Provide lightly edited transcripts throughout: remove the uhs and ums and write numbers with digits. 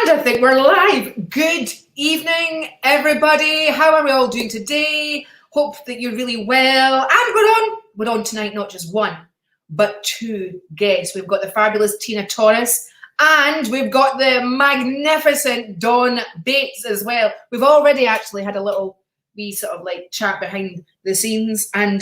And I think we're live. Good evening, everybody. How are we all doing today? Hope that you're really well. And we're on tonight, not just one, but two guests. We've got the fabulous Tina Torres, and we've got the magnificent Dawn Bates as well. We've already actually had a little wee sort of like chat behind the scenes, and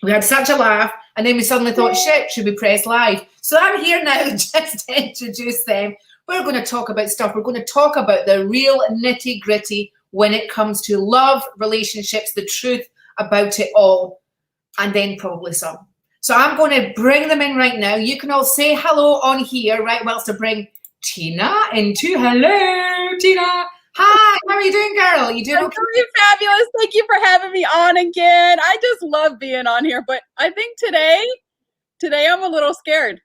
we had such a laugh, and then we suddenly thought, shit, should we press live? So I'm here now just to introduce them. We're going to talk about stuff. We're going to talk about the real nitty gritty when it comes to love, relationships, the truth about it all, and then probably some. So I'm going to bring them in right now. You can all say hello on here, right, whilst I bring Tina into. Hello, Tina. Hi, how are you doing, girl? You doing okay? I'm doing fabulous. Thank you for having me on again. I just love being on here, but I think today I'm a little scared.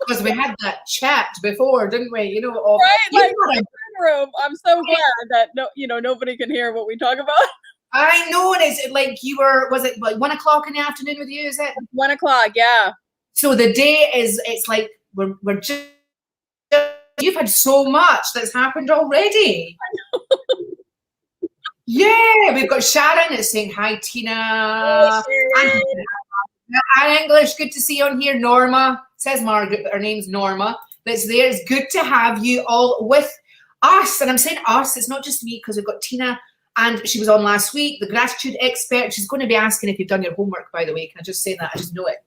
Because we had that chat before, didn't we? You know, right? Like in the room. I'm so glad that nobody can hear what we talk about. I know, and it's like you were. Was it like 1 o'clock in the afternoon with you? Is it 1 o'clock? Yeah. So the day is. It's like we're just. You've had so much that's happened already. I know. Yeah, we've got Sharon that's saying hi, Tina. Hi, English. Good to see you on here. Norma says Margaret, but her name's Norma. That's there. It's good to have you all with us. And I'm saying us, it's not just me, because we've got Tina, and she was on last week, the gratitude expert. She's going to be asking if you've done your homework, by the way. Can I just say that? I just know it.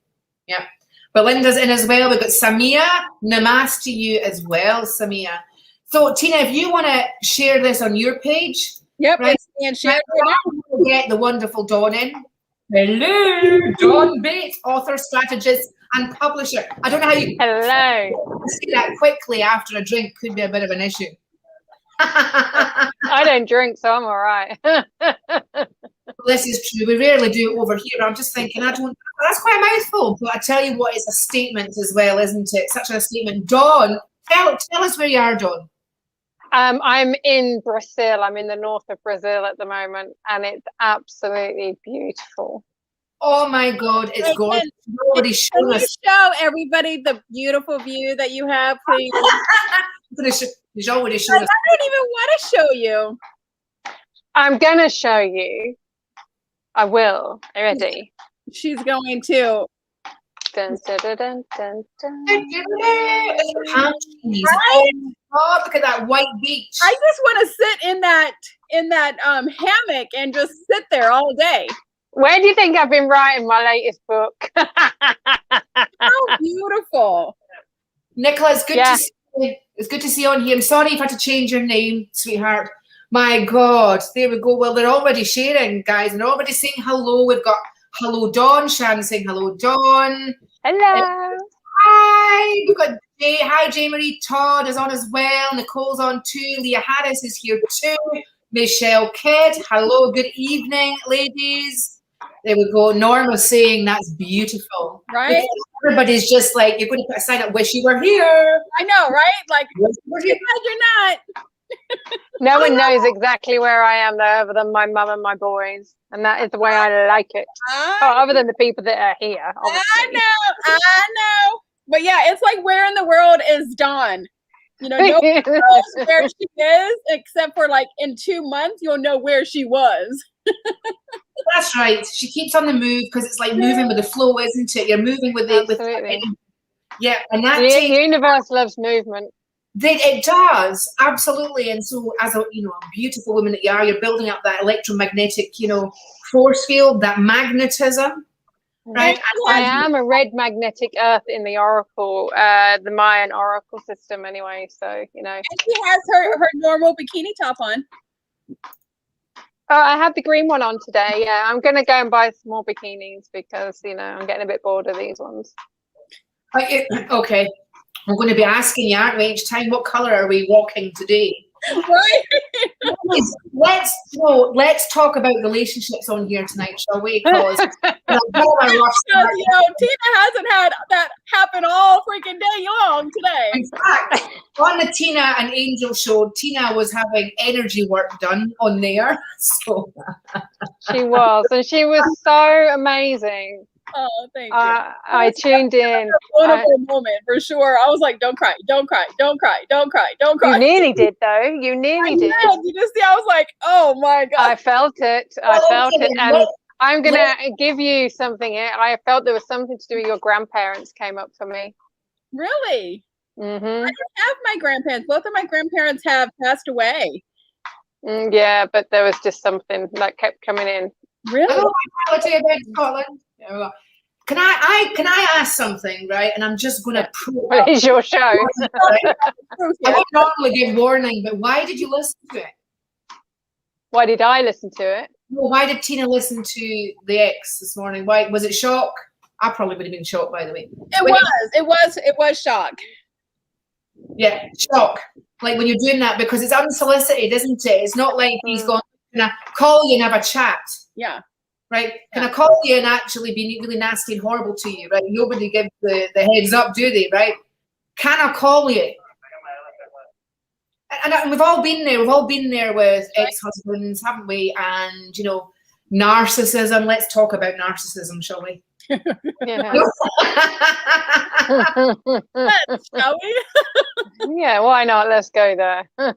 Yeah. But Linda's in as well. We've got Samia. Namaste to you as well, Samia. So, Tina, if you want to share this on your page. Yep. Right? And share We'll get the wonderful Dawn in. Hello, Dawn Bates, author, strategist, and publisher. I don't know how you say that quickly after a drink. Could be a bit of an issue. I don't drink, so I'm all right. This is true. We rarely do it over here. I'm just thinking, that's quite a mouthful. But I tell you what, it's a statement as well, isn't it? Such a statement. Dawn, tell us where you are, Dawn. I'm in Brazil. I'm in the north of Brazil at the moment, and it's absolutely beautiful. Oh my God, it's gorgeous. Can you show everybody the beautiful view that you have, please? She's already shown us. I don't even want to show you. I'm gonna show you. I will. Ready? She's going to. Dun, dun, dun, dun, dun, dun. Right? Oh, look at that white beach. I just want to sit in that hammock and just sit there all day. Where do you think I've been writing my latest book? How beautiful. Nicola, it's good to see you. It's good to see you on here. I'm sorry you've had to change your name, sweetheart. My God, there we go. Well, they're already sharing, guys, and they're already saying hello. We've got hello, Dawn. Sharon saying hello, Dawn. Hello. Hi. We've got Jay. Hi, Jay Marie. Todd is on as well. Nicole's on too. Leah Harris is here too. Michelle Kidd. Hello. Good evening, ladies. There we go. Norma's saying that's beautiful. Right? Everybody's just like, you're going to put a sign up, wish you were here. I know, right? Like, you're not. No one knows exactly where I am, though, other than my mum and my boys. And that is the way I like it. Other than the people that are here, obviously. I know. But yeah, it's like, where in the world is Dawn? Nobody knows where she is, except for like in 2 months, you'll know where she was. That's right. She keeps on the move, because it's like moving with the flow, isn't it? You're moving with it. Yeah, and that the universe loves movement. It does, absolutely. And so, as a beautiful woman that you are, you're building up that electromagnetic, force field, that magnetism, right? I am a red magnetic earth in the oracle, the Mayan oracle system, anyway. So And she has her normal bikini top on. Oh, I have the green one on today. Yeah, I'm gonna go and buy some more bikinis because I'm getting a bit bored of these ones. Okay. I'm going to be asking you, aren't we, each time, what color are we walking today? Right. Let's talk about relationships on here tonight, shall we? Because Tina hasn't had that happen all freaking day long today. In fact, on the Tina and Angel show, Tina was having energy work done on there. So she was, and she was so amazing. Oh, thank you. I tuned in. Vulnerable moment for sure. I was like, don't cry, don't cry, don't cry, don't cry, don't cry. You nearly did, though. You nearly did. You just see, I was like, oh my God. I felt it. I felt it. And I'm going to give you something here. I felt there was something to do with your grandparents came up for me. Really? Mm-hmm. I don't have my grandparents. Both of my grandparents have passed away. Yeah, but there was just something that kept coming in. Really? I'll tell you about Scotland. There we go. Can I ask something, right? And I'm just going to prove Well, it's your show. I would normally give warning, but why did you listen to it? Why did I listen to it? Well, why did Tina listen to the X this morning? Why was it shock? I probably would have been shocked, by the way. It was shock. Yeah, shock. Like when you're doing that, because it's unsolicited, isn't it? It's not like he's going to call you and have a chat. Yeah. Right? Can I call you and actually be really nasty and horrible to you? Right? Nobody gives the heads up, do they? Right? Can I call you? And we've all been there. We've all been there with ex-husbands, haven't we? And, you know, narcissism. Let's talk about narcissism, shall we? Yeah. Shall we? Yeah, why not? Let's go there. I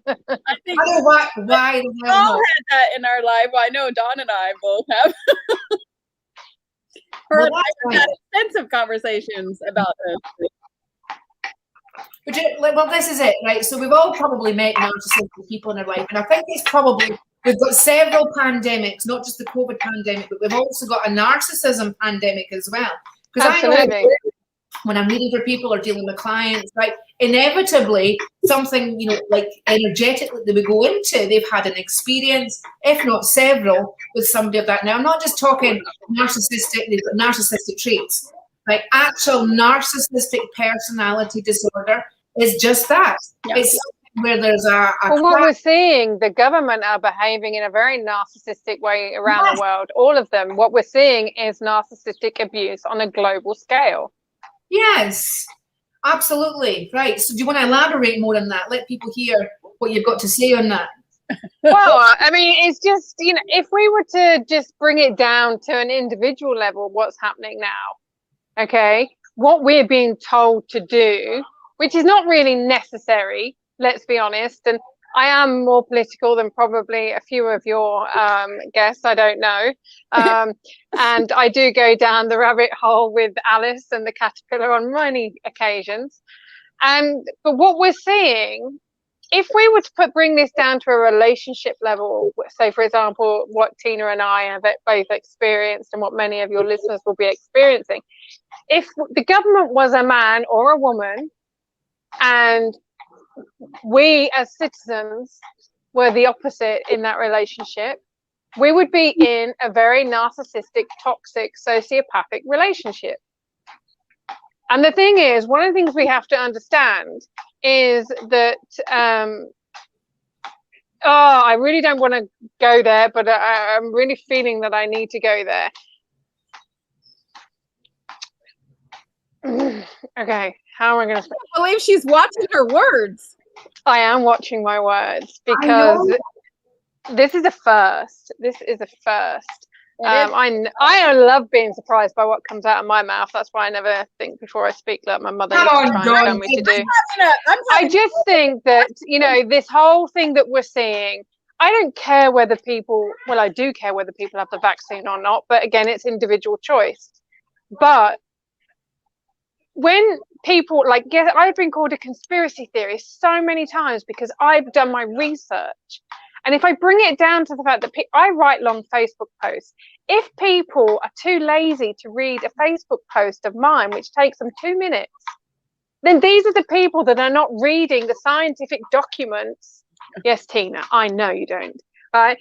think I don't know why we all had that in our life. Well, I know Dawn and I both have. I've had extensive conversations about this. Well, this is it, right? So we've all probably met narcissistic people in our life, and I think it's probably we've got several pandemics, not just the COVID pandemic, but we've also got a narcissism pandemic as well. Because I know when I'm reading for people or dealing with clients, right, inevitably something, you know, like energetically that we go into, they've had an experience, if not several, with somebody of that. Now, I'm not just talking narcissistic traits. Like actual narcissistic personality disorder is just that. Yeah. It's where there's a well, what we're seeing, the government are behaving in a very narcissistic way around the world. All of them. What we're seeing is narcissistic abuse on a global scale. Yes, absolutely. Right. So do you want to elaborate more on that? Let people hear what you've got to say on that. Well, I mean, it's just, you know, if we were to just bring it down to an individual level, what's happening now? Okay, what we're being told to do, which is not really necessary, let's be honest. And I am more political than probably a few of your guests, I don't know. And I do go down the rabbit hole with Alice and the caterpillar on many occasions. But what we're seeing, if we were to bring this down to a relationship level, so for example, what Tina and I have both experienced and what many of your listeners will be experiencing, if the government was a man or a woman and we as citizens were the opposite in that relationship, we would be in a very narcissistic, toxic, sociopathic relationship. And the thing is, one of the things we have to understand is that, I really don't want to go there, but I'm really feeling that I need to go there. Okay, how am I going to... I believe she's watching her words. I am watching my words because this is a first. This is a first. I love being surprised by what comes out of my mouth. That's why I never think before I speak, like my mother used to try and tell me to do. I just think that, you know, this whole thing that we're seeing, I don't care whether people, well, I do care whether people have the vaccine or not, but again, it's individual choice. But when people, like, I've been called a conspiracy theorist so many times because I've done my research. And if I bring it down to the fact that I write long Facebook posts, if people are too lazy to read a Facebook post of mine, which takes them 2 minutes, then these are the people that are not reading the scientific documents. Yes, Tina, I know you don't. Right?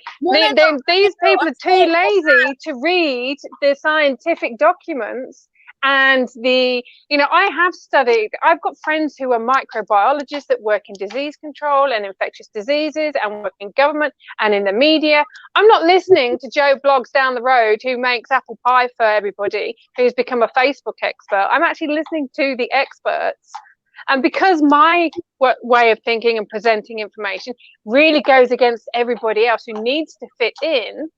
These people are too lazy to read the scientific documents. And I have studied, I've got friends who are microbiologists that work in disease control and infectious diseases and work in government and in the media. I'm not listening to Joe Blogs down the road who makes apple pie for everybody, who's become a Facebook expert. I'm actually listening to the experts. And because my way of thinking and presenting information really goes against everybody else who needs to fit in,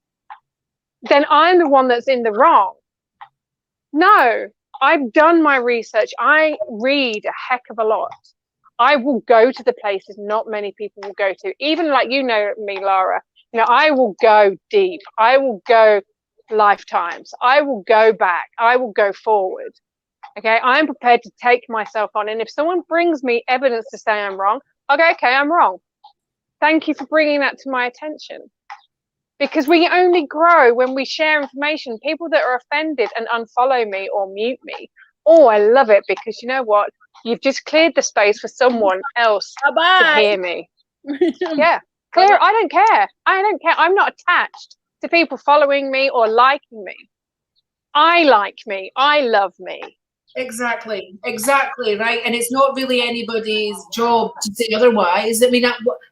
then I'm the one that's in the wrong. No, I've done my research. I read a heck of a lot. I will go to the places not many people will go to. Even like, you know me, Lara, I will go deep. I will go lifetimes. I will go back. I will go forward. Okay, I'm prepared to take myself on. And if someone brings me evidence to say I'm wrong, I'll go, okay, I'm wrong. Thank you for bringing that to my attention. Because we only grow when we share information. People that are offended and unfollow me or mute me. Oh, I love it, because you know what? You've just cleared the space for someone else to hear me. Yeah, clear. I don't care. I don't care. I'm not attached to people following me or liking me. I like me. I love me. Exactly, right. And it's not really anybody's job to say otherwise. I mean,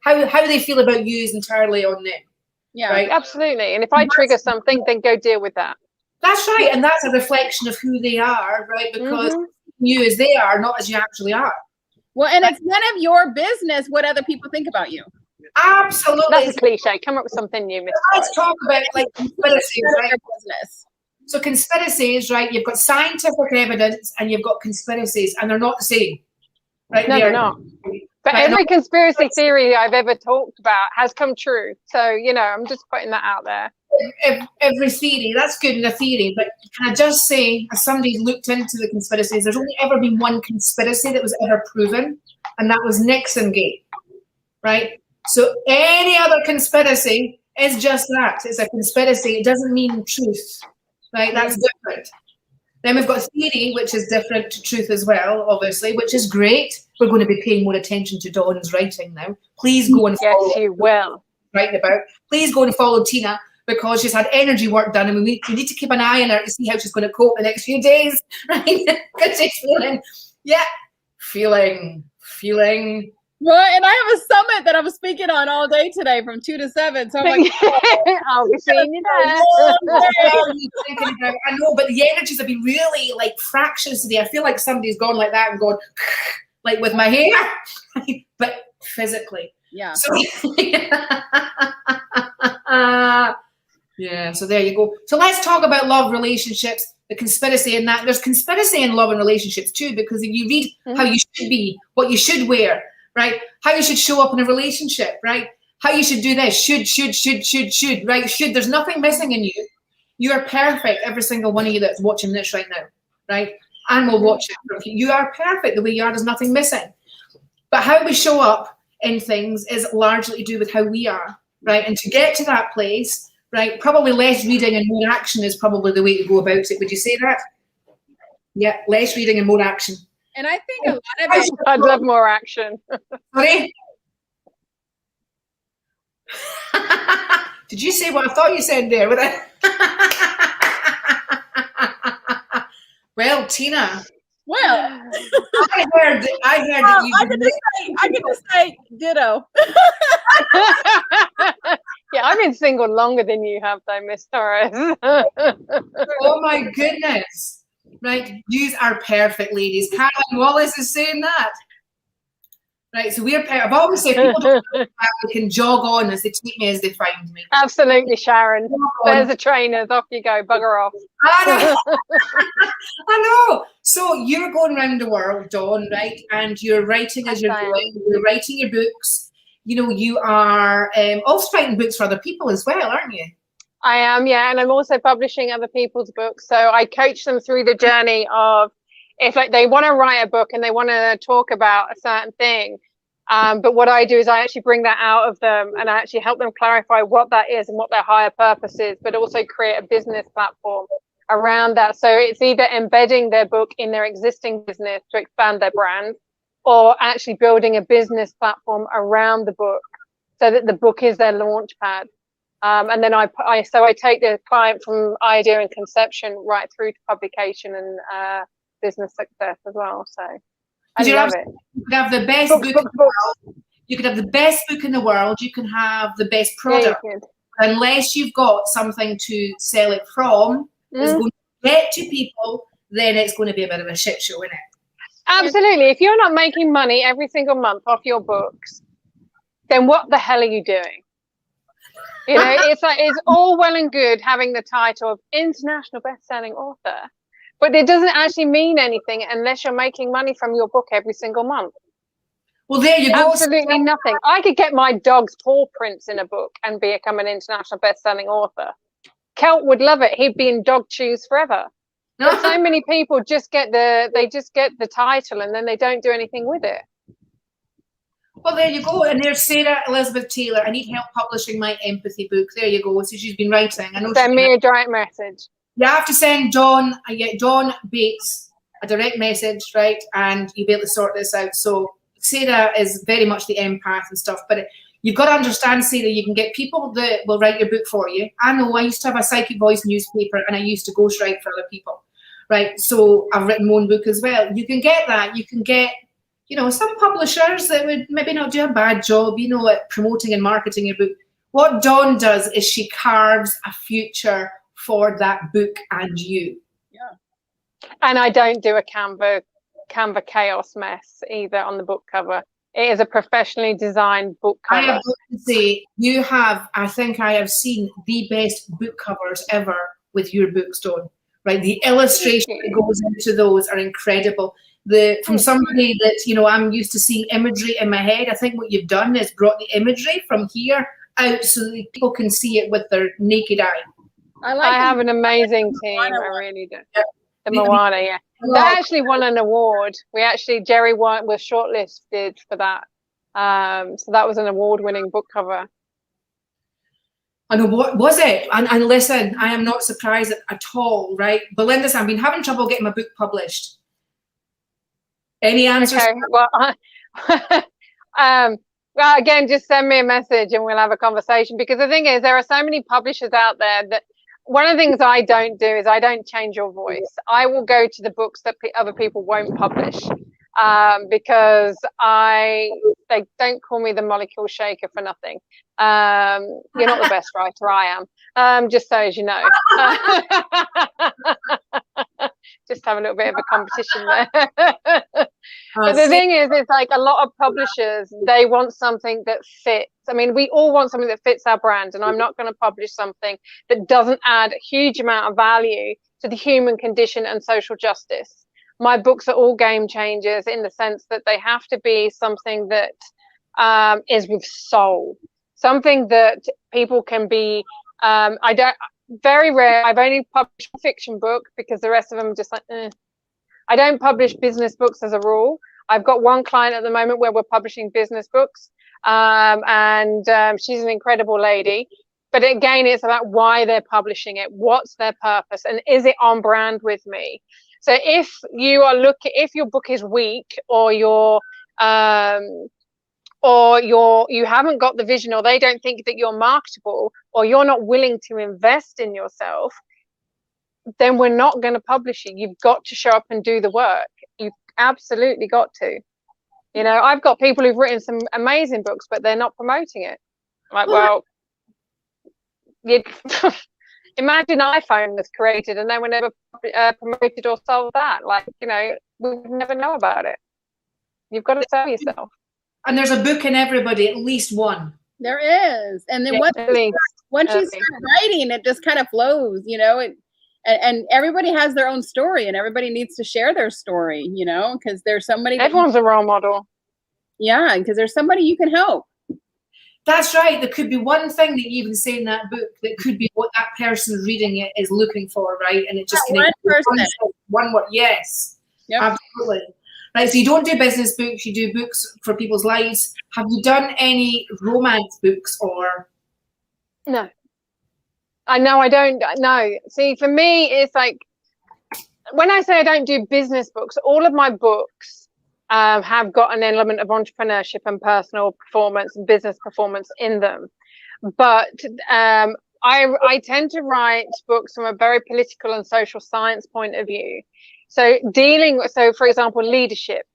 how they feel about you is entirely on them. Yeah, right? Absolutely. And if I trigger something, then go deal with that. That's right, and that's a reflection of who they are, right? Because you as they are, not as you actually are. Well, and it's none of your business what other people think about you. Absolutely. That's a cliche. Come up with something new, Miss Torres. Let's talk about like conspiracies, right? So conspiracies, right? You've got scientific evidence and you've got conspiracies, and they're not the same, right? No, they're not. But every conspiracy theory I've ever talked about has come true. So, I'm just putting that out there. Every theory, that's good in a theory, but can I just say, as somebody looked into the conspiracies, there's only ever been one conspiracy that was ever proven, and that was Nixon Gate, right? So any other conspiracy is just that. It's a conspiracy. It doesn't mean truth, right? That's different. Then we've got theory, which is different to truth as well, obviously, which is great. We're going to be paying more attention to Dawn's writing now. Please go and follow. Yes, you will. Writing about. Please go and follow Tina, because she's had energy work done, and we need to keep an eye on her to see how she's going to cope the next few days, right? Because she's feeling. Right, and I have a summit that I'm speaking on all day today from 2 to 7. So I'm like, I'll be seeing you there. I know, but the energies have been really like fractions today. I feel like somebody's gone like that and gone like with my hair, but physically. Yeah. So, yeah, so there you go. So let's talk about love, relationships, the conspiracy in that. There's conspiracy in love and relationships too, because if you read how you should be, what you should wear, right? How you should show up in a relationship, right? How you should do this, should, right? There's nothing missing in you. You are perfect, every single one of you that's watching this right now, right? And will watch it. You are perfect the way you are, there's nothing missing. But how we show up in things is largely to do with how we are, right? And to get to that place, right, probably less reading and more action is probably the way to go about it. Would you say that? Yeah, less reading and more action. And I think a lot of it. I'd love more action. Sorry? Did you say what I thought you said there? Well, Tina. Well, I heard that you. I can just say ditto. Yeah, I've been single longer than you have, though, Miss Torres. Oh my goodness! Right, yous are perfect, ladies. Caroline Wallace is saying that. Right, so we're. I've always said people don't know how they can jog on as they take me as they find me. Absolutely, Sharon. There's the trainers. Off you go. Bugger off. I know. I know. So you're going around the world, Dawn, right? And you're writing as you're going. You're writing your books. You are also writing books for other people as well, aren't you? I am, yeah, and I'm also publishing other people's books. So I coach them through the journey of, if like they want to write a book and they want to talk about a certain thing, but what I do is I actually bring that out of them and I actually help them clarify what that is and what their higher purpose is, but also create a business platform around that. So it's either embedding their book in their existing business to expand their brand, or actually building a business platform around the book so that the book is their launch pad. And then I take the client from idea and conception right through to publication and business success as well. So I love it. You could have the best book in the world. You could have the best book in the world. You can have the best product. Yeah, unless you've got something to sell it from, that's going to get to people, then it's going to be a bit of a shit show, isn't it? Absolutely. If you're not making money every single month off your books, then what the hell are you doing? It's like, it's all well and good having the title of international best-selling author, But it doesn't actually mean anything unless you're making money from your book every single month. Well, there you go. Absolutely nothing. I could get my dog's paw prints in a book and become an international best-selling author. Kelt would love it. He'd be in dog shoes forever. But so many people just get the title and then they don't do anything with it. Well, there you go. And there's Sarah Elizabeth Taylor. I need help publishing my empathy book. There you go. So she's been writing. I know. Send me a direct message. You have to send John Bates a direct message, right? And you'll be able to sort this out. So Sarah is very much the empath and stuff, but you've got to understand, Sarah, you can get people that will write your book for you. I know I used to have a Psychic Voice newspaper and I used to ghostwrite for other people, right? So I've written my own book as well. You can get that. You can get, you know, some publishers that would maybe not do a bad job, you know, at promoting and marketing your book. What Dawn does is she carves a future for that book and you. Yeah. And I don't do a Canva chaos mess either on the book cover. It is a professionally designed book cover. I have to say, I think I have seen the best book covers ever with your books, Dawn. Right? The illustration that goes into those are incredible. From somebody that, you know, I'm used to seeing imagery in my head, I think what you've done is brought the imagery from here out so that people can see it with their naked eye. I have an amazing team. I really do. Yeah. The Moana, yeah. That actually won an award. Jerry White was shortlisted for that. So that was an award-winning book cover. I know, what was it? And listen, I am not surprised at all, right? Belinda's, I've been having trouble getting my book published. Any answers? Okay, well, again, just send me a message and we'll have a conversation, because the thing is, there are so many publishers out there that one of the things I don't do is I don't change your voice. I will go to the books that other people won't publish, because they don't call me the molecule shaker for nothing. You're not the best writer, I am, just so as you know. Just have a little bit of a competition there. But the thing is, it's like a lot of publishers, they want something that fits. I mean, we all want something that fits our brand, and I'm not going to publish something that doesn't add a huge amount of value to the human condition and social justice. My books are all game changers in the sense that they have to be something that is with soul, something that people can be. Very rare. I've only published a fiction book because the rest of them are just like, I don't publish business books as a rule. I've got one client at the moment where we're publishing business books, and she's an incredible lady. But again, it's about why they're publishing it, what's their purpose, and is it on brand with me? So if if your book is weak, or you haven't got the vision, or they don't think that you're marketable, or you're not willing to invest in yourself, then we're not going to publish you. You've got to show up and do the work. You've absolutely got to. You know, I've got people who've written some amazing books, but they're not promoting it. Like, well, imagine iPhone was created and no one ever promoted or sold that. Like, you know, we would never know about it. You've got to sell yourself. And there's a book in everybody, at least one. There is. And then once you start writing, it just kind of flows, you know, and everybody has their own story, and everybody needs to share their story, you know, because there's somebody. Everyone's a role model. Yeah, because there's somebody you can help. That's right. There could be one thing that you even say in that book that could be what that person reading it is looking for, right? And it just one person. One word. Yes, yep. Absolutely. Right, so you don't do business books, you do books for people's lives. Have you done any romance books or? No. I don't know. See, for me, it's like, when I say I don't do business books, all of my books have got an element of entrepreneurship and personal performance and business performance in them. But I tend to write books from a very political and social science point of view. So for example, leadership.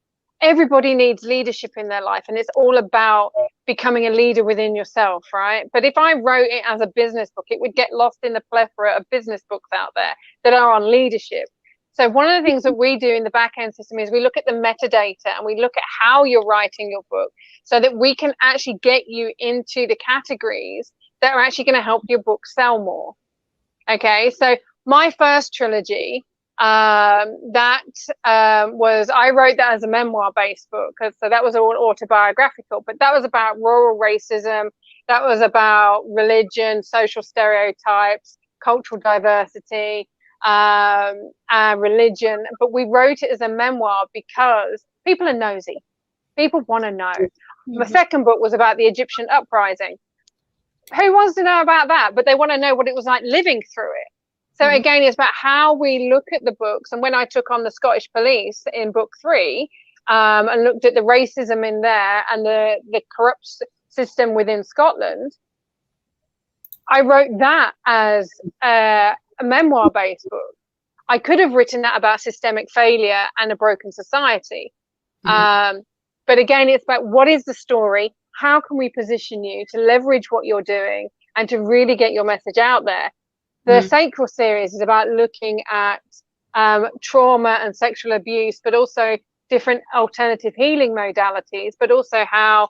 Everybody needs leadership in their life, and it's all about becoming a leader within yourself, right? But if I wrote it as a business book, it would get lost in the plethora of business books out there that are on leadership. So one of the things that we do in the back end system is we look at the metadata and we look at how you're writing your book, so that we can actually get you into the categories that are actually going to help your book sell more. Okay, so my first trilogy That was, I wrote that as a memoir-based book, so that was all autobiographical, but that was about rural racism, that was about religion, social stereotypes, cultural diversity, religion, but we wrote it as a memoir because people are nosy. People want to know. My second book was about the Egyptian uprising. Who wants to know about that? But they want to know what it was like living through it. So again, it's about how we look at the books. And when I took on the Scottish Police in book 3, and looked at the racism in there and the corrupt system within Scotland, I wrote that as a memoir-based book. I could have written that about systemic failure and a broken society. But again, it's about what is the story? How can we position you to leverage what you're doing and to really get your message out there? The Sacral series is about looking at trauma and sexual abuse, but also different alternative healing modalities, but also how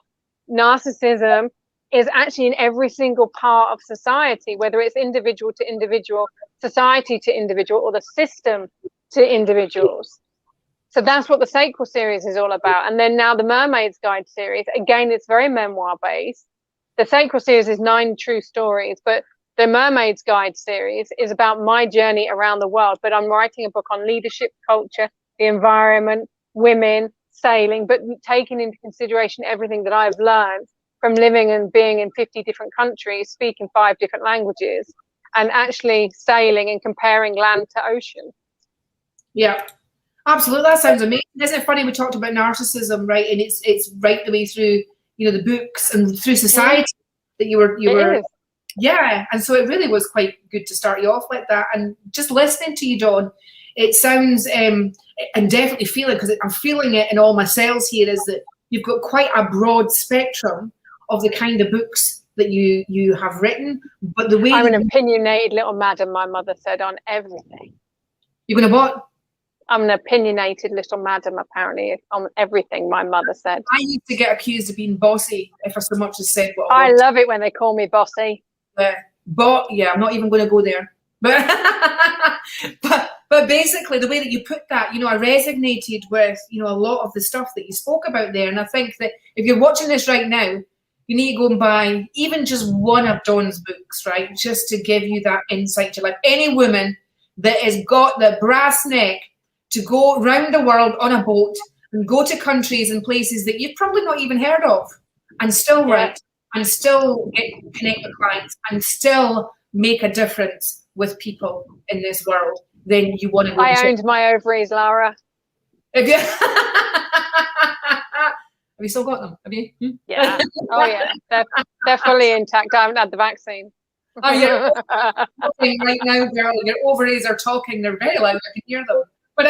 narcissism is actually in every single part of society, whether it's individual to individual, society to individual, or the system to individuals. So that's what the Sacral series is all about. And then now the Mermaids Guide series, again, it's very memoir based. The Sacral series is 9 true stories, but the Mermaids Guide series is about my journey around the world. But I'm writing a book on leadership, culture, the environment, women, sailing, but taking into consideration everything that I've learned from living and being in 50 different countries, speaking 5 different languages, and actually sailing and comparing land to ocean. Yeah. Absolutely, that sounds amazing. Isn't it funny? We talked about narcissism, right? And it's right the way through, the books and through society that you were, yeah. And so it really was quite good to start you off like that. And just listening to you, Dawn, it sounds, and definitely feeling, because I'm feeling it in all my cells here, is that you've got quite a broad spectrum of the kind of books that you have written. But the way I'm an opinionated little madam, my mother said, on everything. You're gonna what? I'm an opinionated little madam, apparently, on everything, my mother said. I used to get accused of being bossy if I so much as said what I love it when they call me bossy. But yeah, I'm not even going to go there. But but basically, the way that you put that, I resonated with, a lot of the stuff that you spoke about there. And I think that if you're watching this right now, you need to go and buy even just one of Dawn's books, right? Just to give you that insight to life. Any woman that has got the brass neck to go round the world on a boat and go to countries and places that you've probably not even heard of, and still write, and still connect with clients, and still make a difference with people in this world, then you want to go. I owned my ovaries, Lara. Have you? Have you still got them? Have you? Yeah. Oh yeah. They're fully intact. I haven't had the vaccine. Oh, you're talking right now, girl. Your ovaries are talking. They're very loud. I can hear them. But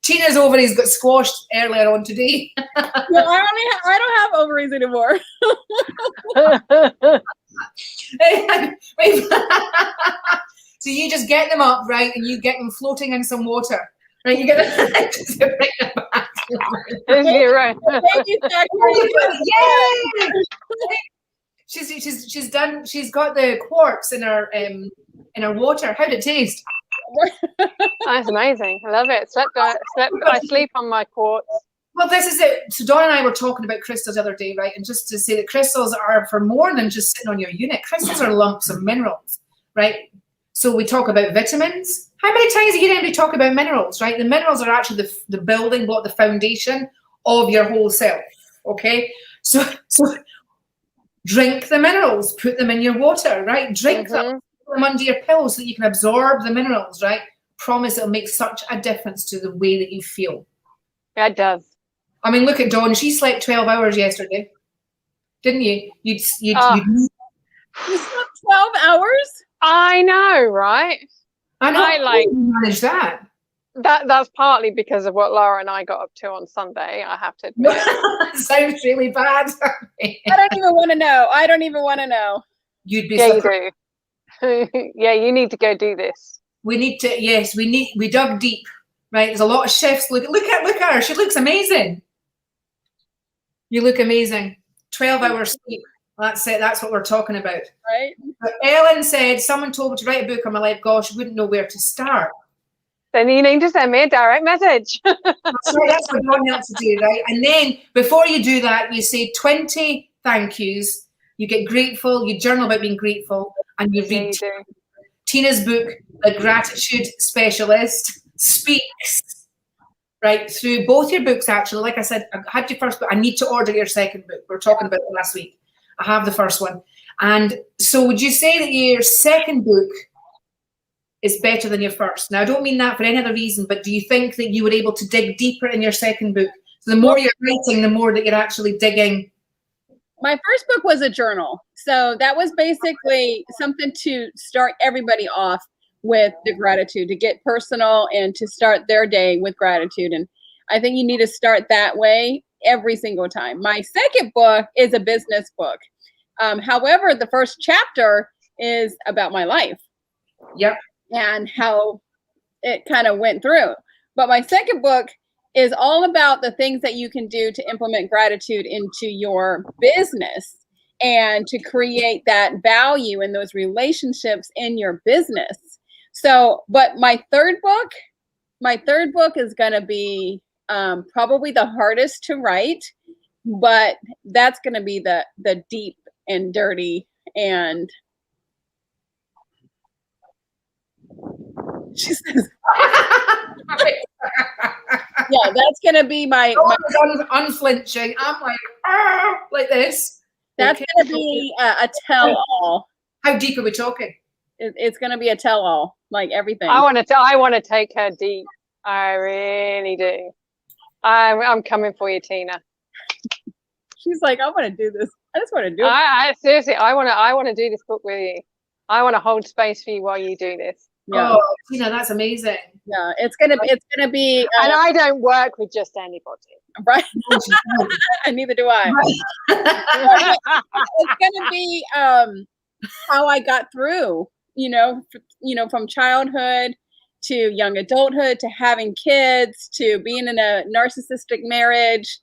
Tina's ovaries got squashed earlier on today. Well, I don't have ovaries anymore. So you just get them up, right, and you get them floating in some water, right? You get them just bring them back. You're right. Yay! She's done. She's got the quartz in her water. How did it taste? That's amazing. I love it. I sleep on my quartz. Well, this is it. So Dawn and I were talking about crystals the other day, right? And just to say that crystals are for more than just sitting on your unit. Crystals are lumps of minerals, right? So we talk about vitamins. How many times a year do we talk about minerals, right? The minerals are actually the building block, the foundation of your whole self, okay? So drink the minerals, put them in your water, right? Drink them. Put them under your pillow so that you can absorb the minerals, right? Promise it'll make such a difference to the way that you feel. Yeah, it does. I mean, look at Dawn. She slept 12 hours yesterday, didn't you? You slept 12 hours? I know, right? I know. I like manage that. That's partly because of what Lara and I got up to on Sunday, I have to admit. Sounds really bad. I don't even want to know. I don't even want to know. You'd be you do. Yeah, you need to go do this. We need to, yes, we dug deep, right? There's a lot of chefs. Look at her. She looks amazing. You look amazing. 12 hours sleep. That's it. That's what we're talking about. Right? But Ellen said, someone told me to write a book on my life. Gosh, wouldn't know where to start. Then you need to send me a direct message. So that's what Dawn helps to do, right? And then before you do that, you say 20 thank yous. You get grateful. You journal about being grateful, and you read Tina's book, The Gratitude Specialist, speaks right through both your books. Actually, like I said, I had your first book. I need to order your second book. We were talking about it last week. I have the first one. And so would you say that your second book is better than your first? Now, I don't mean that for any other reason, but do you think that you were able to dig deeper in your second book? So the more you're writing, the more that you're actually digging. My first book was a journal. So that was basically something to start everybody off with the gratitude, to get personal and to start their day with gratitude. And I think you need to start that way every single time. My second book is a business book. However, the first chapter is about my life. Yep. And how it kind of went through. But my second book is all about the things that you can do to implement gratitude into your business and to create that value in those relationships in your business. So, but my third book is going to be probably the hardest to write, but that's going to be the deep and dirty and she says, yeah, that's going to be my unflinching. I'm like this. That's going to be a tell-all. How deep are we talking? It's going to be a tell-all, like everything. I want to take her deep. I really do. I'm coming for you, Tina. She's like, I want to do this. I just want to do it. I seriously, I want to do this book with you. I want to hold space for you while you do this. Yeah. Oh, Tina, that's amazing. Yeah, it's gonna be. And I don't work with just anybody, right? And neither do I. It's gonna be how I got through. From childhood to young adulthood to having kids to being in a narcissistic marriage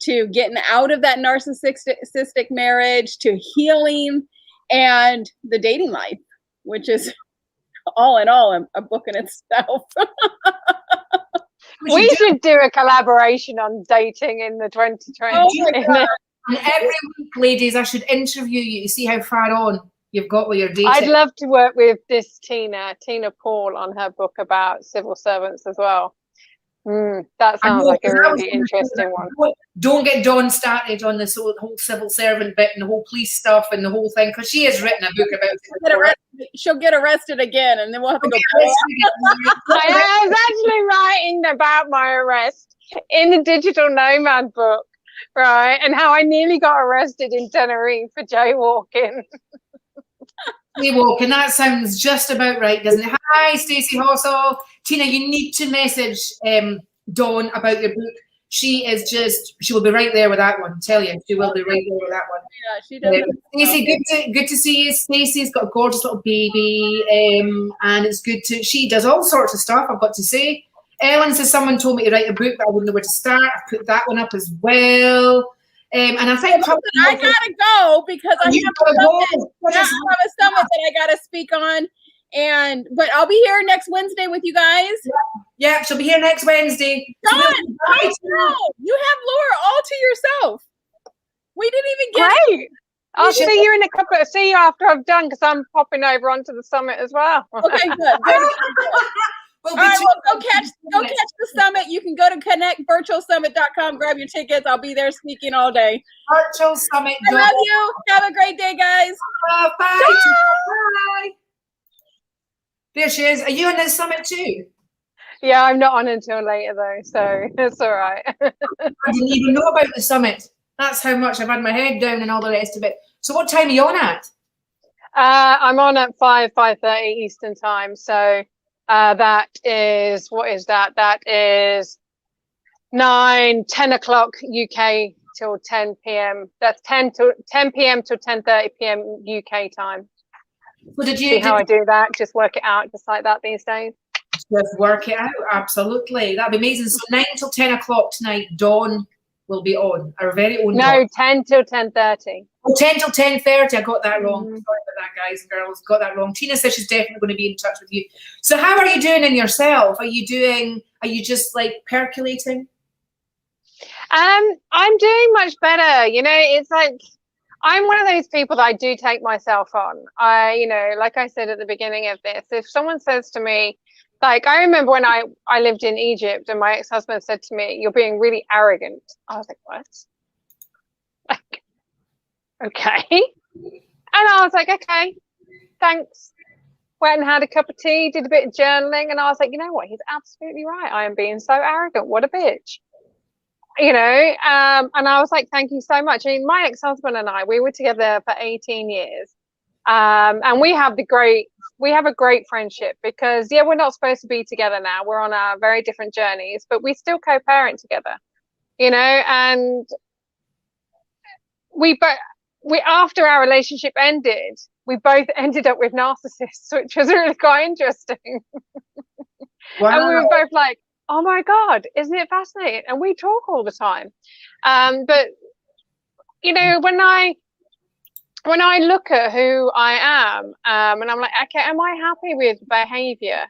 to getting out of that narcissistic marriage to healing and the dating life, which is all in all a book in itself. We should do a collaboration on dating in the 2020s. Oh my God. And every week, ladies, I should interview you to see how far on you've got with your dating. I'd love to work with this Tina Paul on her book about civil servants as well. That sounds like a really interesting one. Don't get Dawn started on this whole civil servant bit and the whole police stuff and the whole thing, because she has written a book about it. She'll get arrested again, and then we'll have to go. I was actually writing about my arrest in the Digital Nomad book, right? And how I nearly got arrested in Tenerife for jaywalking. Jaywalking, that sounds just about right, doesn't it? Hi, Stacey Hossall. Tina, you need to message Dawn about your book. She will be right there with that one. Tell you, she will be right there with that one. Yeah, she does. Stacey, good to see you. Stacey's got a gorgeous little baby, and it's good to. She does all sorts of stuff, I've got to say. Ellen says someone told me to write a book, but I wouldn't know where to start. I've put that one up as well. And I think I gotta go because I have a summit that I gotta speak on. But I'll be here next Wednesday with you guys. Yeah, she'll be here next Wednesday. Dawn, you have Laura all to yourself. We didn't even get Great. I'll see you in a couple. See you after I've done, because I'm popping over onto the summit as well. Okay, good. All right, well, go catch the summit. You can go to connectvirtualsummit.com, grab your tickets. I'll be there speaking all day. Virtual Summit. I love you. Have a great day, guys. Bye. Bye. There she is. Are you on this summit too? Yeah, I'm not on until later though, so it's all right. I didn't even know about the summit. That's how much I've had my head down and all the rest of it. So what time are you on at? I'm on at 5:30 Eastern time. So that is, what is that? That is 10 o'clock UK till 10 p.m. That's 10 p.m. till 10:30 p.m. UK time. Well, See how I do that? Just work it out just like that these days. Just work it out, absolutely. That'd be amazing. So 9 till 10 o'clock tonight, Dawn will be on, our very own. No, Dawn. 10 till 10:30. Oh, 10 till 10:30. I got that wrong. Sorry about that, guys and girls. Got that wrong. Tina says she's definitely going to be in touch with you. So how are you doing in yourself? Are you just like percolating? I'm doing much better. You know, it's like I'm one of those people that I do take myself on. You know, like I said at the beginning of this, if someone says to me, like, I remember when I lived in Egypt and my ex-husband said to me, "You're being really arrogant." I was like, "What?" Like, okay. And I was like, "Okay, thanks." Went and had a cup of tea, did a bit of journaling, and I was like, you know what? He's absolutely right. I am being so arrogant. What a bitch. You know, and I was like, thank you so much. I mean, my ex-husband and I, we were together for 18 years. And we have a great friendship because, yeah, we're not supposed to be together now. We're on our very different journeys, but we still co-parent together, you know, and after our relationship ended, we both ended up with narcissists, which was really quite interesting. Wow. And we were both like, oh my God, isn't it fascinating? And we talk all the time. But, you know, when I look at who I am, and I'm like, okay, am I happy with behavior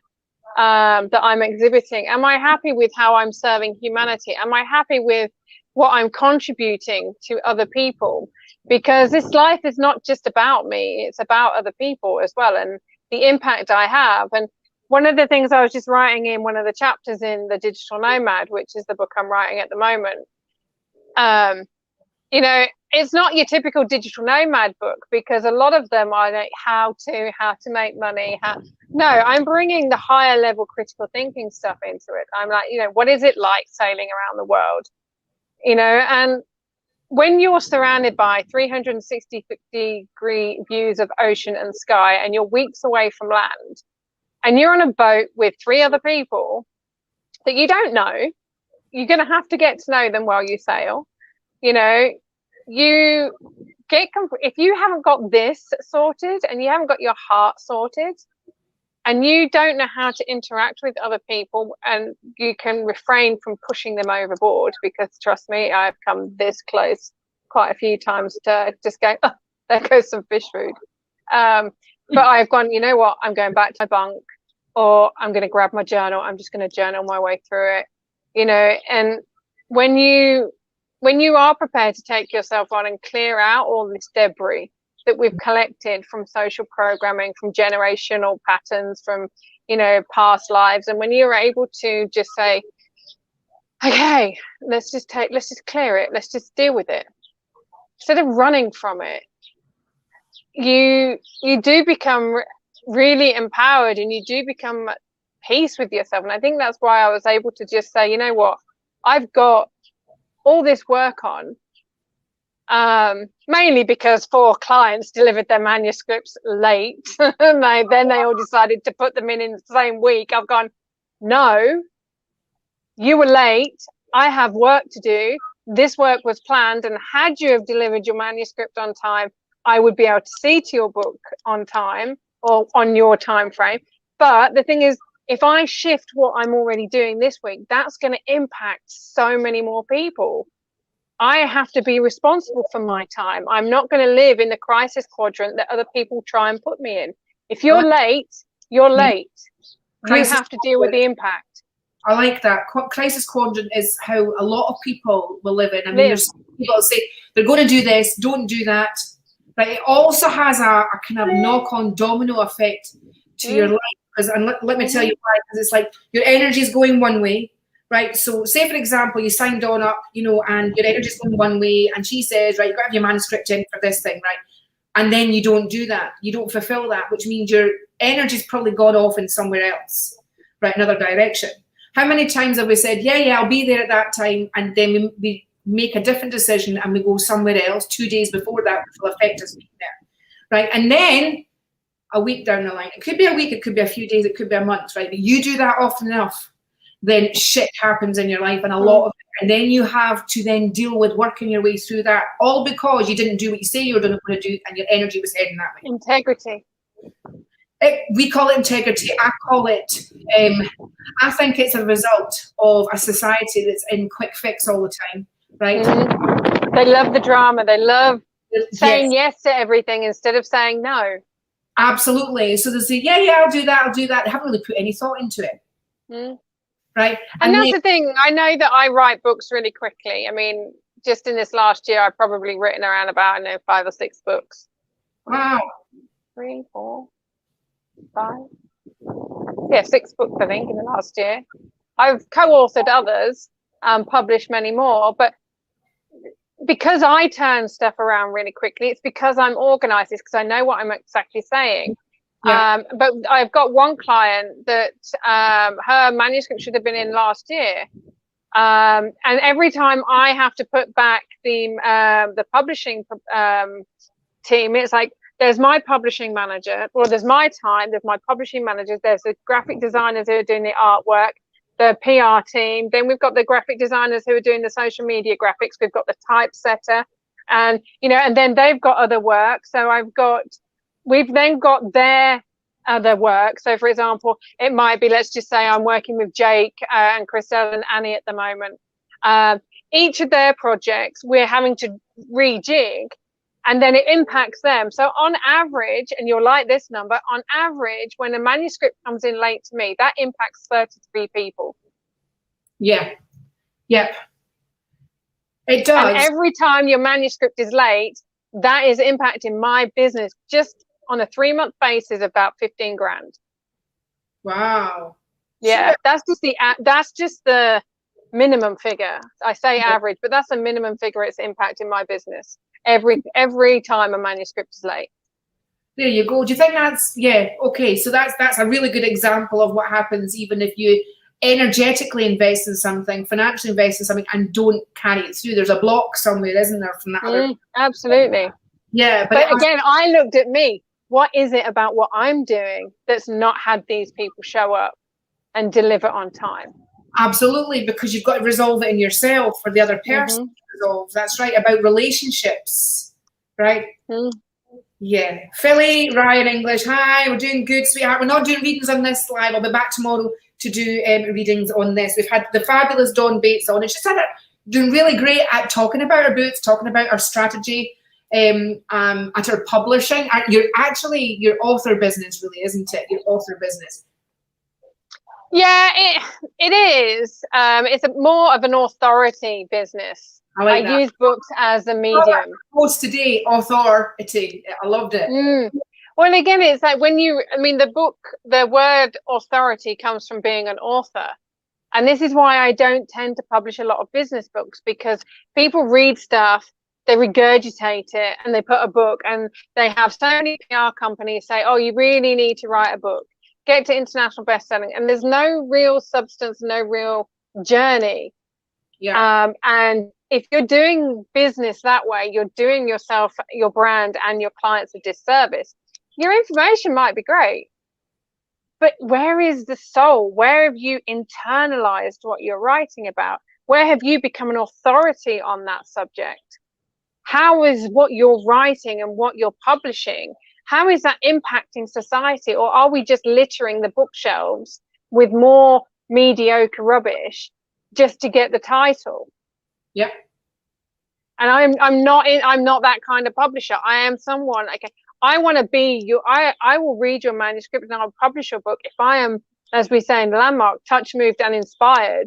that I'm exhibiting? Am I happy with how I'm serving humanity? Am I happy with what I'm contributing to other people? Because this life is not just about me, it's about other people as well, and the impact I have. And one of the things I was just writing in one of the chapters in The Digital Nomad, which is the book I'm writing at the moment, you know, it's not your typical digital nomad book, because a lot of them are like how to make money. No, I'm bringing the higher level critical thinking stuff into it. I'm like, you know, what is it like sailing around the world? You know, and when you're surrounded by 360-degree views of ocean and sky, and you're weeks away from land, and you're on a boat with 3 other people that you don't know, you're going to have to get to know them while you sail. You know, you get if you haven't got this sorted and you haven't got your heart sorted and you don't know how to interact with other people, and you can refrain from pushing them overboard, because trust me, I've come this close quite a few times to just go, oh, there goes some fish food. But I've gone, you know what, I'm going back to my bunk, or I'm going to grab my journal. I'm just going to journal my way through it, you know. And when you are prepared to take yourself on and clear out all this debris that we've collected from social programming, from generational patterns, from, you know, past lives, and when you're able to just say, okay, let's just clear it, let's just deal with it, instead of running from it, you do become really empowered, and you do become at peace with yourself. And I think that's why I was able to just say, you know what, I've got all this work on, mainly because 4 clients delivered their manuscripts late and then they all decided to put them in the same week. I've gone, no, you were late, I have work to do, this work was planned, and had you have delivered your manuscript on time, I would be able to see to your book on time, or on your time frame. But the thing is, if I shift what I'm already doing this week, that's going to impact so many more people. I have to be responsible for my time. I'm not going to live in the crisis quadrant that other people try and put me in. If you're late, you're late. You have to deal with the impact. I like that. Crisis quadrant is how a lot of people will live in. I mean, there's people that say they're going to do this, don't do that. But it also has a kind of knock-on domino effect to your life. And let me tell you why. Because it's like your energy is going one way, right? So say, for example, you signed on up, you know, and your energy is going one way, and she says, right, you've got to have your manuscript in for this thing, right? And then you don't do that. You don't fulfill that, which means your energy's probably gone off in somewhere else, right, another direction. How many times have we said, yeah, I'll be there at that time, and then we make a different decision and we go somewhere else 2 days before that, which will affect us being there, right? And then a week down the line, it could be a week, it could be a few days, it could be a month, right? But you do that often enough, then shit happens in your life, and a lot of it. And then you have to then deal with working your way through that, all because you didn't do what you say you were going to do, and your energy was heading that way. Integrity. We call it integrity. I call it, I think it's a result of a society that's in quick fix all the time, right? They love the drama. They love saying yes to everything instead of saying no. Absolutely. So they say, yeah, I'll do that. They haven't really put any thought into it. Right. And that's the thing. I know that I write books really quickly. I mean, just in this last year, I've probably written around about, 5 or 6 books. Wow. 3, 4, 5. Yeah, 6 books, I think, in the last year. I've co-authored others, published many more, but because I turn stuff around really quickly, it's because I'm organized. It's because I know what I'm exactly saying. Yeah. But I've got one client that her manuscript should have been in last year. And every time I have to put back the publishing team, it's like, there's my publishing manager, well, there's my time, there's my publishing managers, there's the graphic designers who are doing the artwork, the PR team, then we've got the graphic designers who are doing the social media graphics, we've got the typesetter, and and then they've got other work. So we've then got their other work. So for example, it might be, let's just say I'm working with Jake and Chriselle and Annie at the moment. Each of their projects we're having to rejig, and then it impacts them. So on average, and you'll like this number, on average, when a manuscript comes in late to me, that impacts 33 people. Yeah. Yep. It does. And every time your manuscript is late, that is impacting my business just on a 3-month basis, about 15 grand. Wow. Yeah, sure. That's just the minimum figure. I say average, but that's a minimum figure. It's impacting my business every time a manuscript is late. There you go. Do you think that's okay? So that's a really good example of what happens even if you energetically invest in something, financially invest in something, and don't carry it through. There's a block somewhere, isn't there, from that other? Absolutely. Yeah, but again, I looked at me. What is it about what I'm doing that's not had these people show up and deliver on time? Absolutely, because you've got to resolve it in yourself for the other person to resolve. That's right, about relationships, right? Yeah. Philly, Ryan, English, hi, we're doing good, sweetheart. We're not doing readings on this live. I'll be back tomorrow to do readings on this. We've had the fabulous Dawn Bates on, and she's doing really great at talking about our books, talking about our strategy at our publishing. Your author business, really, isn't it? Your author business. Yeah, it is. It's more of an authority business. I use books as a medium. Post today, authority. I loved it. Well, again, it's like the word authority comes from being an author. And this is why I don't tend to publish a lot of business books, because people read stuff, they regurgitate it, and they put a book, and they have so many PR companies say, oh, you really need to write a book, get to international bestselling. And there's no real substance, no real journey. Yeah. And if you're doing business that way, you're doing yourself, your brand, and your clients a disservice. Your information might be great, but where is the soul? Where have you internalized what you're writing about? Where have you become an authority on that subject? How is what you're writing and what you're publishing, how is that impacting society? Or are we just littering the bookshelves with more mediocre rubbish just to get the title? Yeah. And I'm not that kind of publisher. I am someone, okay, I want to be I will read your manuscript and I'll publish your book if I am, as we say in the Landmark, touched, moved and inspired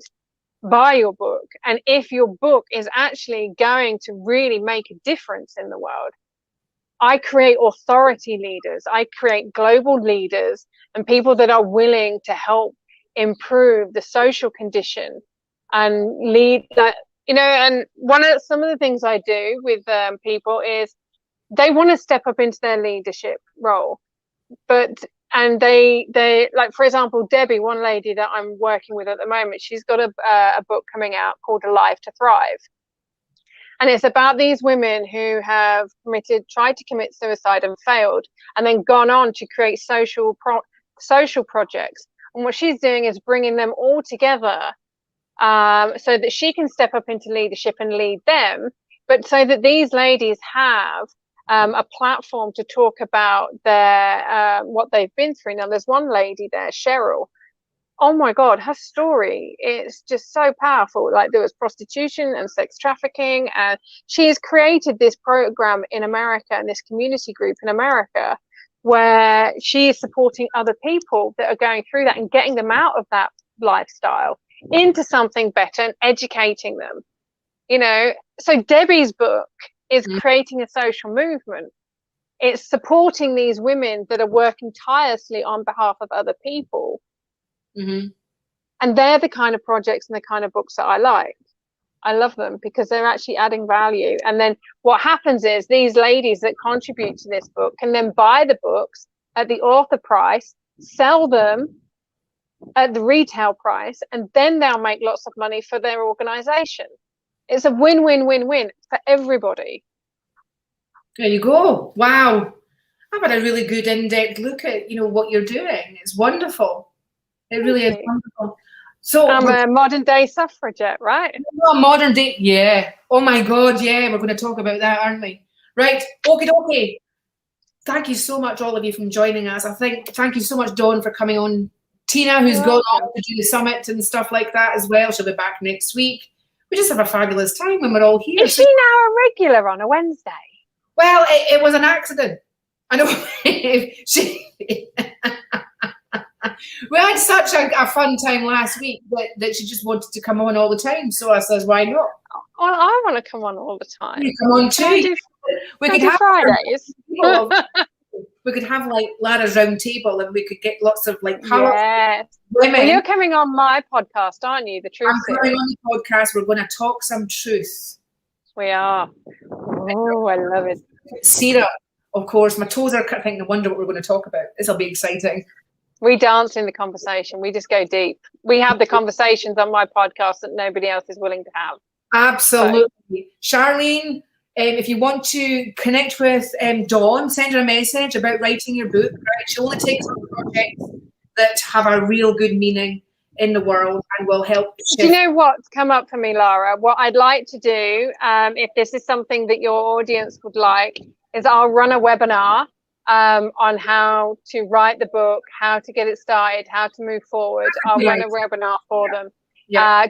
by your book. And if your book is actually going to really make a difference in the world. I create authority leaders, I create global leaders and people that are willing to help improve the social condition and lead that, and some of the things I do with people is they want to step up into their leadership role, and they like, for example, Debbie, one lady that I'm working with at the moment, she's got a book coming out called Alive to Thrive. And it's about these women who have tried to commit suicide and failed, and then gone on to create social projects. And what she's doing is bringing them all together so that she can step up into leadership and lead them, but so that these ladies have a platform to talk about their what they've been through. Now, there's one lady there, Cheryl, oh my God, her story is just so powerful. Like, there was prostitution and sex trafficking, and she has created this program in America and this community group in America where she is supporting other people that are going through that and getting them out of that lifestyle into something better and educating them. You know, so Debbie's book is creating a social movement. It's supporting these women that are working tirelessly on behalf of other people. Mm-hmm. And they're the kind of projects and the kind of books that I like. I love them because they're actually adding value. And then what happens is these ladies that contribute to this book can then buy the books at the author price, sell them at the retail price, and then they'll make lots of money for their organization. It's a win-win-win-win for everybody. There you go. Wow. I've had a really good in-depth look at, what you're doing. It's wonderful. It really is wonderful. So I'm a modern day suffragette, right? Modern day, yeah. Oh my God, yeah. We're going to talk about that, aren't we? Right. Okay. Thank you so much, all of you, for joining us. Thank you so much, Dawn, for coming on. Tina, who's gone on to do the summit and stuff like that as well. She'll be back next week. We just have a fabulous time when we're all here. Is she now a regular on a Wednesday? Well, it was an accident. I know. We had such a fun time last week that she just wanted to come on all the time. So I says, why not? Well, I want to come on all the time. You come on too. We could have Fridays. We could have like Lara's round table, and we could get lots of like powerful women. Well, you're coming on my podcast, aren't you? The Truth I'm coming on the podcast. We're going to talk some truth. We are. Oh, I love it. Syrup, of course. My toes are cutting. I wonder what we're going to talk about. This will be exciting. We dance in the conversation. We just go deep. We have the conversations on my podcast that nobody else is willing to have. Absolutely. So. Charlene, if you want to connect with Dawn, send her a message about writing your book. Right? She only takes on projects that have a real good meaning in the world and will help. Do you know what's come up for me, Lara? What I'd like to do, if this is something that your audience would like, is I'll run a webinar on how to write the book, how to get it started, how to move forward. I'll run a webinar for them,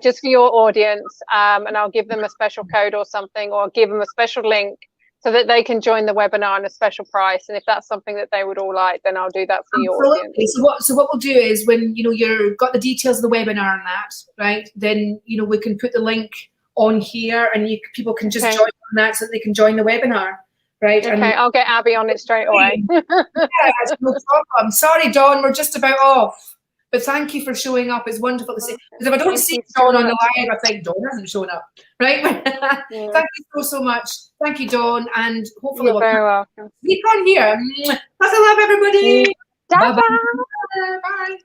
just for your audience, and I'll give them a special code or something, or give them a special link so that they can join the webinar on a special price. And if that's something that they would all like, then I'll do that for your audience. So what we'll do is, when you've got the details of the webinar and that, right, then we can put the link on here, and people can just join on that so that they can join the webinar. Right. Okay, I'll get Abby on it straight away. No problem. Sorry, Dawn, we're just about off. But thank you for showing up. It's wonderful to see. Because if I don't see Dawn on the live, I think Dawn hasn't shown up. Right? Thank you so much. Thank you, Dawn. And hopefully You're very welcome. Keep on here. Lots of love, everybody. Bye-bye. Bye.